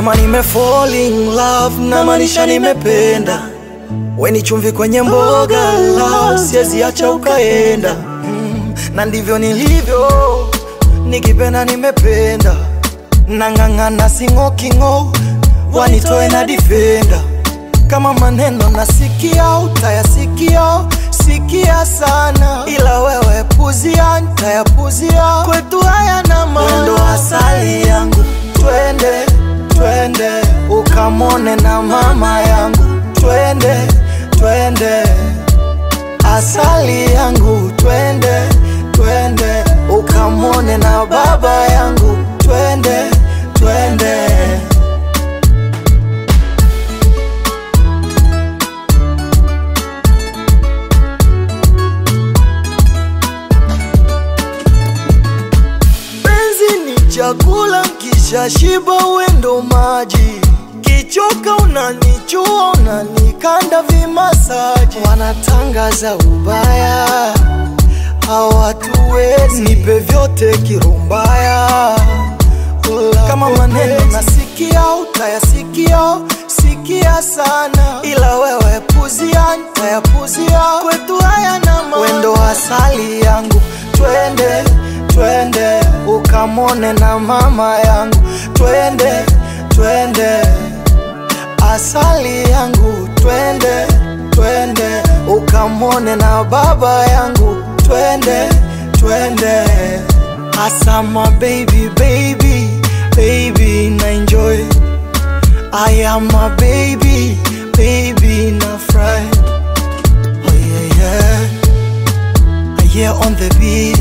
Nikisema fall in love na maanisha nimependa. We ni chumvi kwenye mboga la siwezi acha ukaenda. Na ndivyo nilivyo, nikipenda nimependa. Nang'ang'ana sing'oki-ng'o, wanitoe na defender. Kama maneno nasikia utayasikia, sikia sana. Ila wewe puzia, nitayapuzia. Kwetu haya na mwendo asali yangu. Twende, twende, ukamone na mama yangu. Twende, twende, asali yangu. Twende, twende, ukamone na baba yangu. Twende, twende. Chakula kisha shiba wendo maji. Kichoka unanichua, unanikanda vimasaji. Wanatangaza ubaya, hawatuwezi. Nipe vyote kirumbaya. Kama maneno nasikia utayasikia, sikia sana. Ila wewe puzia, nitayapuzia. Kwetu haya na wendo asali yangu. Twende, twende, ukamone na mama yangu. Twende, twende, asali yangu. Twende, twende, ukamone na baba yangu. Twende, twende, asama baby, baby, baby, na enjoy. I am a baby, baby, na fry. Oh yeah, yeah, yeah, on the beat.